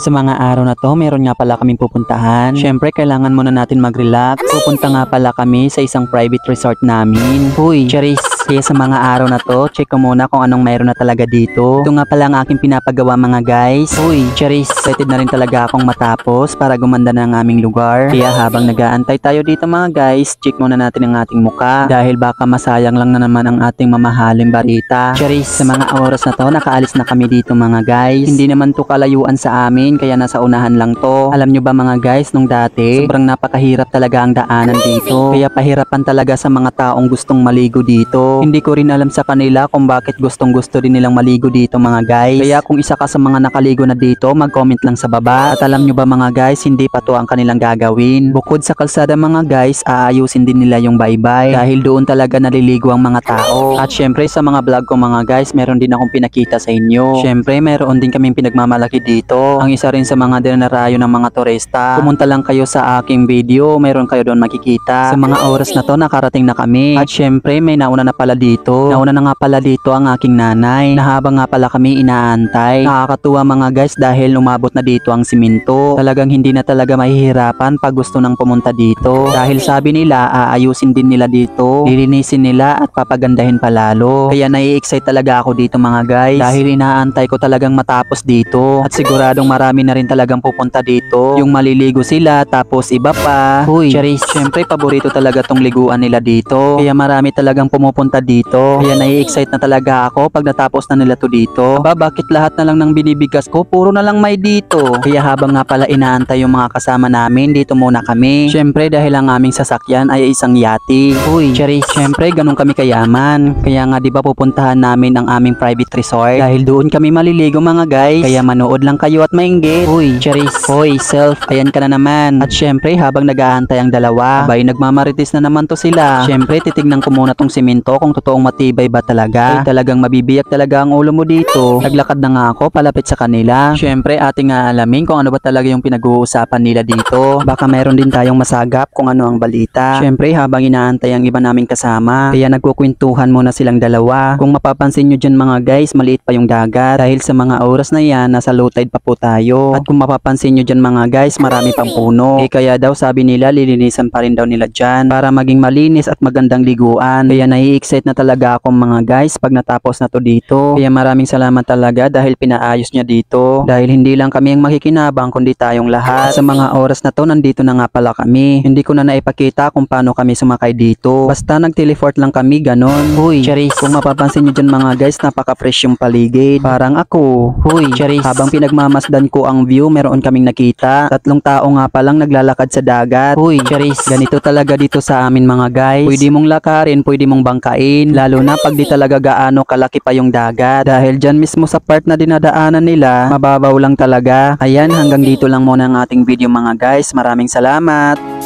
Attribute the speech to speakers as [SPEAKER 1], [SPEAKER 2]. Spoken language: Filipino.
[SPEAKER 1] Sa mga araw na to, meron nga pala kaming pupuntahan. Syempre, kailangan muna natin mag-relax. Pupunta nga pala kami sa isang private resort namin. Uy, Charis, kaya sa mga araw na to, check ko muna kung anong mayroon na talaga dito. Ito nga pala ang aking pinapagawa mga guys. Uy, Charis, excited na rin talaga akong matapos para gumanda na ang aming lugar. Kaya habang nag-aantay tayo dito mga guys, check muna natin ang ating muka. Dahil baka masayang lang na naman ang ating mamahaling barita. Charis, sa mga oras na to, nakaalis na kami dito mga guys. Hindi naman to kalayuan sa amin, kaya nasa unahan lang to. Alam nyo ba mga guys, nung dati, sobrang napakahirap talaga ang daanan dito. Kaya pahirapan talaga sa mga taong gustong maligo dito. Hindi ko rin alam sa kanila kung bakit gustong gusto din nilang maligo dito mga guys. Kaya kung isa ka sa mga nakaligo na dito, mag-comment lang sa baba. At alam nyo ba mga guys, hindi pa to ang kanilang gagawin. Bukod sa kalsada mga guys, aayusin din nila yung baybay. Dahil doon talaga naliligo ang mga tao. At syempre sa mga vlog ko mga guys, meron din akong pinakita sa inyo. Syempre meron din kaming pinagmamalaki dito. Ang isa rin sa mga dinarayo ng mga turista. Pumunta lang kayo sa aking video, meron kayo doon makikita. Sa mga oras na to, nakarating na kami. At syempre may nauna na pala dito. Nauna na nga pala dito ang aking nanay. Na habang nga pala kami inaantay. Nakakatuwa mga guys dahil umabot na dito ang simento. Talagang hindi na talaga mahihirapan pag gusto nang pumunta dito. Dahil sabi nila, aayusin din nila dito. Lilinisin nila at papagandahin palalo. Kaya nai-excite talaga ako dito mga guys. Dahil inaantay ko talagang matapos dito. At siguradong marami na rin talagang pupunta dito. Yung maliligo sila tapos iba pa. Uy, Charis, syempre paborito talaga tong liguan nila dito. Kaya marami talagang pumupunta dito. Kaya nai-excite na talaga ako pag natapos na nila to dito. Aba, bakit lahat na lang ng binibigas ko puro na lang may dito? Kaya habang nga pala inaantay yung mga kasama namin, dito muna kami. Syempre dahil ang aming sasakyan ay isang yate. Uy, Charis, syempre ganun kami kayaman. Kaya nga di ba pupuntahan namin ang aming private resort dahil doon kami maliligo mga guys. Kaya manood lang kayo at mainggit. Uy, Charis, hoy, self, ayan ka na naman. At syempre habang nag-aantay ang dalawa, abay nagmamarites na naman to sila. Syempre titignan ko muna tong simento kung totoong matibay ba talaga. Ay talagang mabibiyak talaga ang ulo mo dito. Naglakad na nga ako palapit sa kanila. Syempre ating alamin kung ano ba talaga yung pinag-uusapan nila dito. Baka meron din tayong masagap kung ano ang balita. Syempre habang inaantay ang iba naming kasama, kaya nagkukwentuhan muna silang dalawa. Kung mapapansin nyo dyan mga guys, maliit pa yung dagat. Dahil sa mga oras na yan, nasa low tide pa po tayo. At kung mapapansin nyo dyan mga guys, marami pang puno. Kaya daw sabi nila, lilinisan pa rin daw nila dyan para maging malinis at magandang liguan. Kaya nai-excite na talaga ako mga guys pag natapos na to dito. Kaya maraming salamat talaga dahil pinaayos niya dito. Dahil hindi lang kami ang makikinabang kundi tayong lahat. Sa mga oras na to, nandito na nga pala kami. Hindi ko na naipakita kung paano kami sumakay dito. Basta nag-teleport lang kami, ganon. Huy, Charis, kung mapapansin nyo dyan mga guys, napaka-fresh yung paligid. Parang ako. Huy, Charis, habang pinagmamasdan ko ang view, meron kaming nakita. 3 tao nga palang naglalakad sa dagat. Huy, Charis, ganito talaga dito sa amin mga guys. Pwede mong lakarin, pwede mong bangkain. Lalo na pag di talaga gaano kalaki pa yung dagat. Dahil dyan mismo sa part na dinadaanan nila, mababaw lang talaga. Ayan, hanggang dito lang muna ang ating video mga guys. Maraming salamat.